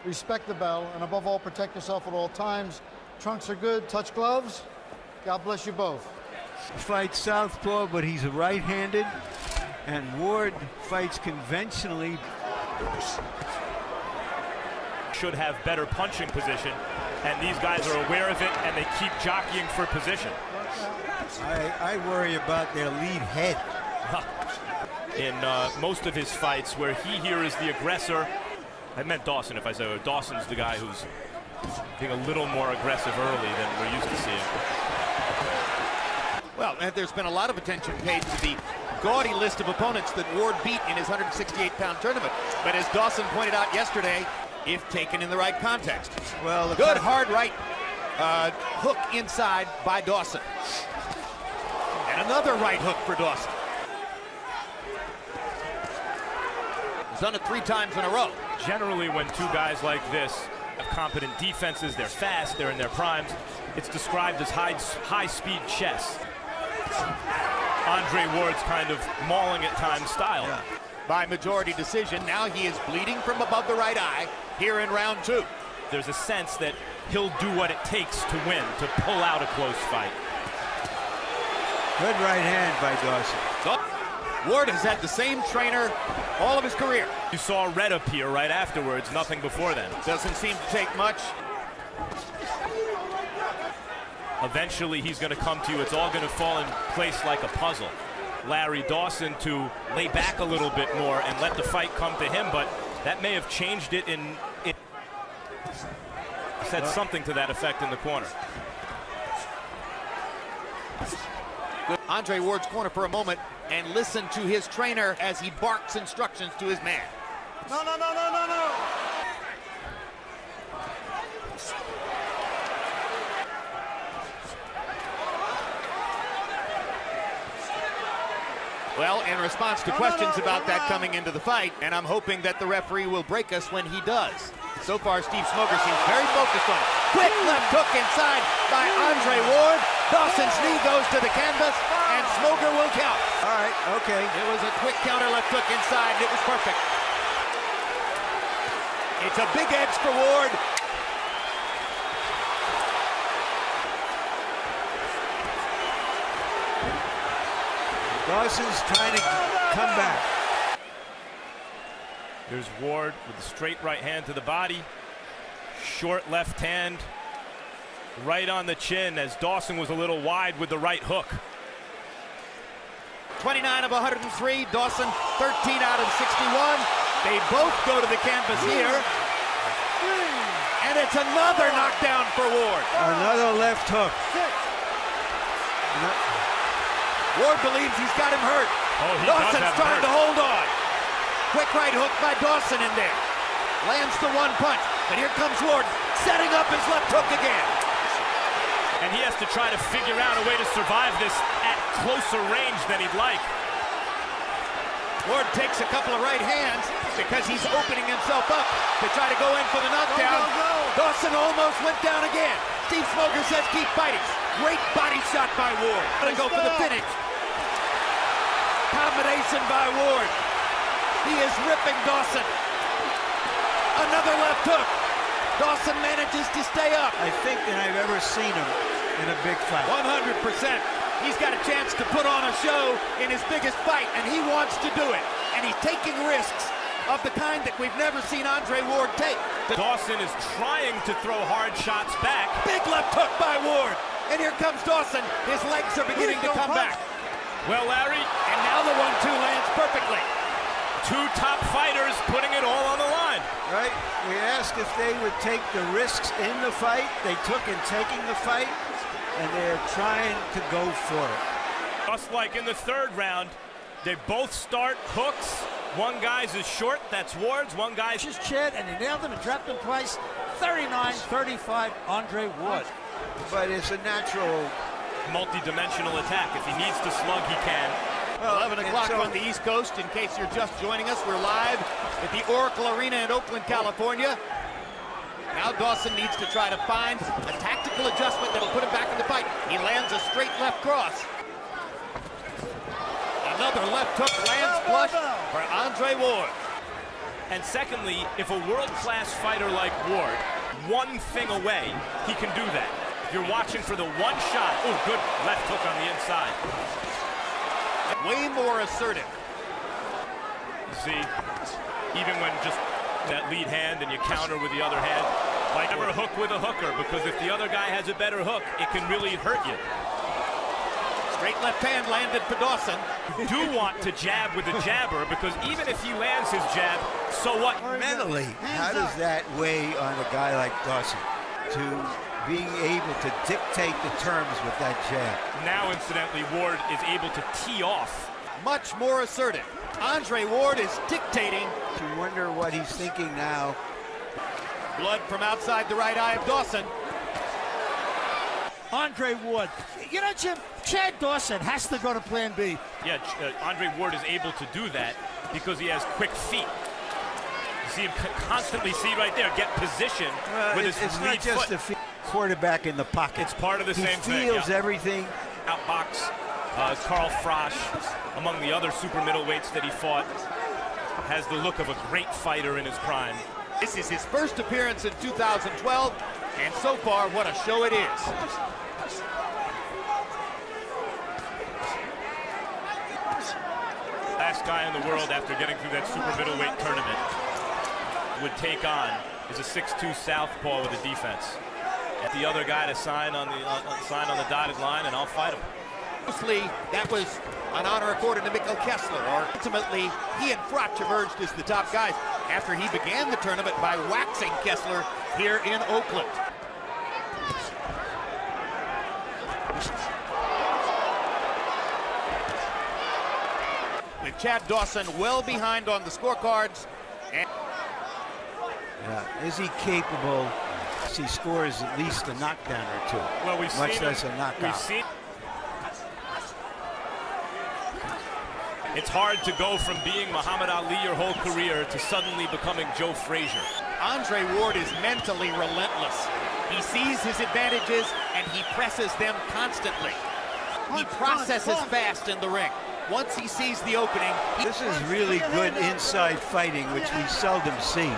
respect the bell, and above all, protect yourself at all times. Trunks are good, touch gloves. God bless you both. Fights southpaw, but he's a right-handed, and Ward fights conventionally. Should have better punching position, and these guys are aware of it, and they keep jockeying for position. I worry about their lead head. In most of his fights, where he here is the aggressor. I meant Dawson if I said Dawson's the guy who's being a little more aggressive early than we're used to seeing. Well, and there's been a lot of attention paid to the gaudy list of opponents that Ward beat in his 168-pound tournament. But as Dawson pointed out yesterday, if taken in the right context. Well, good hard right hook inside by Dawson. And another right hook for Dawson. He's done it 3 times in a row. Generally, when two guys like this have competent defenses, they're fast, they're in their primes, it's described as high-speed chess. Andre Ward's kind of mauling at times style. Yeah. By majority decision, now he is bleeding from above the right eye here in round 2. There's a sense that he'll do what it takes to win, to pull out a close fight. Good right hand by Dawson. So, Ward has had the same trainer all of his career. You saw red appear right afterwards, nothing before then. Doesn't seem to take much. Eventually he's going to come to you. It's all going to fall in place like a puzzle. Larry Dawson to lay back a little bit more and let the fight come to him, but that may have changed it said something to that effect in the corner. Andre Ward's corner for a moment and listen to his trainer as he barks instructions to his man. No, no, no, no, no, no. Well, in response to questions about that coming into the fight, and I'm hoping that the referee will break us when he does. So far, Steve Smoger seems very focused on it. Quick left hook inside by Andre Ward. Dawson's knee goes to the canvas, and Smoger will count. All right, okay. It was a quick counter left hook inside, and it was perfect. It's a big edge for Ward. Dawson's trying to come back. There's Ward with a straight right hand to the body. Short left hand right on the chin as Dawson was a little wide with the right hook. 29 of 103, Dawson 13 out of 61. They both go to the canvas here. And it's another knockdown for Ward. Another left hook. Ward believes he's got him hurt. Oh, Dawson's trying to hold on. Quick right hook by Dawson in there. Lands the one punch, but here comes Ward, setting up his left hook again. And he has to try to figure out a way to survive this at closer range than he'd like. Ward takes a couple of right hands because he's opening himself up to try to go in for the knockdown. Dawson almost went down again. Steve Smoger says keep fighting. Great body shot by Ward. Gonna go for the finish. Combination by Ward. He is ripping Dawson. Another left hook. Dawson manages to stay up. I think that I've ever seen him in a big fight. 100%. He's got a chance to put on a show in his biggest fight, and he wants to do it. And he's taking risks of the kind that we've never seen Andre Ward take. Dawson is trying to throw hard shots back. Big left hook by Ward. And here comes Dawson. His legs are beginning to come back. Well, Larry. And now the 1-2 lands perfectly. Two top fighters putting it all on the line. Right? We asked if they would take the risks in the fight. They took in taking the fight, and they're trying to go for it. Just like in the third round, they both start hooks. One guy's is short, that's Ward's. One guy's his chin, and he nailed him and dropped him twice. 39-35, Andre Ward. But it's a natural multi-dimensional attack. If he needs to slug, he can. Well, 11 o'clock on the East Coast. In case you're just joining us, we're live at the Oracle Arena in Oakland, California. Now Dawson needs to try to find a tactical adjustment that'll put him back in the fight. He lands a straight left cross. Another left hook lands flush for Andre Ward. And secondly, if a world-class fighter like Ward, one thing away, he can do that. If you're watching for the one shot, oh, good left hook on the inside. Way more assertive. You see, even when just that lead hand and you counter with the other hand, like never hook with a hooker, because if the other guy has a better hook, it can really hurt you. Straight left hand landed for Dawson. You do want to jab with a jabber, because even if he lands his jab, so what? Mentally, how does that weigh on a guy like Dawson to being able to dictate the terms with that jab? Now, incidentally, Ward is able to tee off. Much more assertive. Andre Ward is dictating. You wonder what he's thinking now. Blood from outside the right eye of Dawson. Andre Ward. You know, Jim, Chad Dawson has to go to plan B. Yeah, Andre Ward is able to do that because he has quick feet. You see him constantly, see right there, get position with his it's lead not just foot. the quarterback in the pocket. It's part of the same thing. He feels everything. Outbox Carl Frosch, among the other super middleweights that he fought, has the look of a great fighter in his prime. This is his first appearance in 2012, and so far, what a show it is. Last guy in the world after getting through that super middleweight tournament would take on is a 6'2" southpaw with a defense. Get the other guy to sign on the dotted line, and I'll fight him. Mostly, that was an honor accorded to Mikkel Kessler, or ultimately, he and Froch emerged as the top guys after he began the tournament by waxing Kessler here in Oakland. With Chad Dawson well behind on the scorecards. And Is he capable? He scores at least a knockdown or two. Well, we've much seen less a knockout. We've seen. It's hard to go from being Muhammad Ali your whole career to suddenly becoming Joe Frazier. Andre Ward is mentally relentless. He sees his advantages and he presses them constantly. He processes fast in the ring. Once he sees the opening, This is really good inside fighting, which we seldom see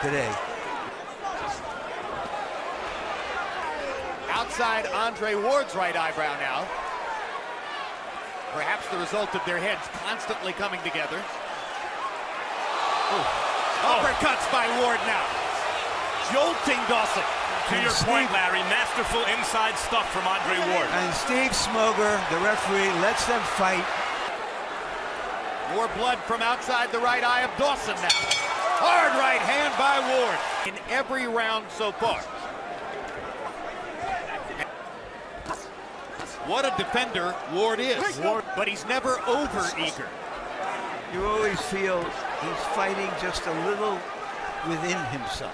today. outside Andre Ward's right eyebrow now. Perhaps the result of their heads constantly coming together. Uppercuts by Ward now. Jolting Dawson. To your point, Larry, masterful inside stuff from Andre Ward. And Steve Smoger, the referee, lets them fight. More blood from outside the right eye of Dawson now. Hard right hand by Ward in every round so far. What a defender Ward is, but he's never over-eager. You always feel he's fighting just a little within himself.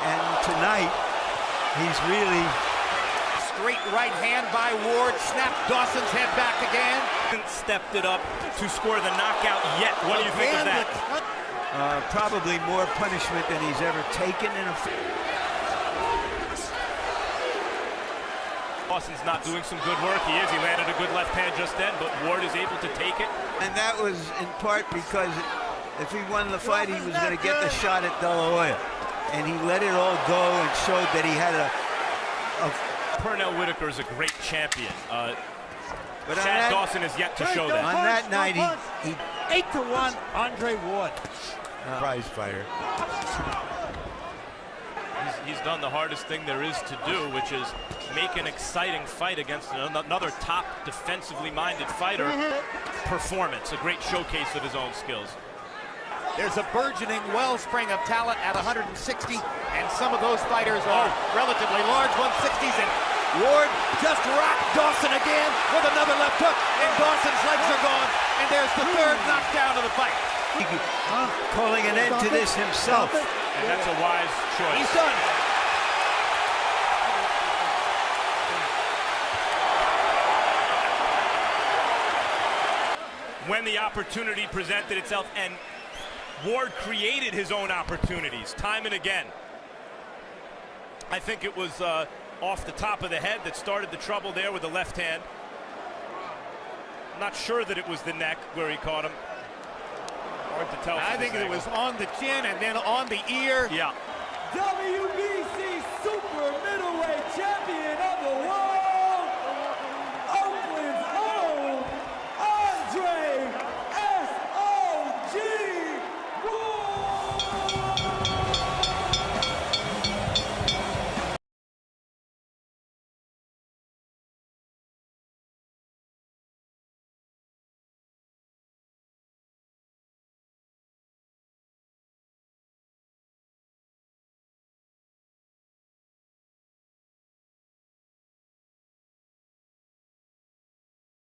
And tonight, he's really... Straight right hand by Ward, snapped Dawson's head back again. Stepped it up to score the knockout yet. What do you think of that? Probably more punishment than he's ever taken in a fight. Dawson's not doing some good work. He is. He landed a good left hand just then, but Ward is able to take it. And that was in part because if he won the fight, he was going to get the shot at De La Hoya. And he let it all go and showed that he had a Pernell Whitaker is a great champion. but Chad Dawson is yet to show that. On that night, he 8-1, Andre Ward. prize fighter. He's done the hardest thing there is to do, which is make an exciting fight against another top defensively minded fighter. Performance, a great showcase of his own skills. There's a burgeoning wellspring of talent at 160, and some of those fighters are relatively large 160s, and Ward just rocked Dawson again with another left hook, and Dawson's legs are gone, and there's the third knockdown of the fight. Calling an end to this himself. And that's a wise choice. He's done. When the opportunity presented itself, and Ward created his own opportunities time and again. I think it was off the top of the head that started the trouble there with the left hand. Not sure that it was the neck where he caught him. Hard to tell. I think it was on the chin and then on the ear. Yeah. WBC Super Middleweight Champion of the World,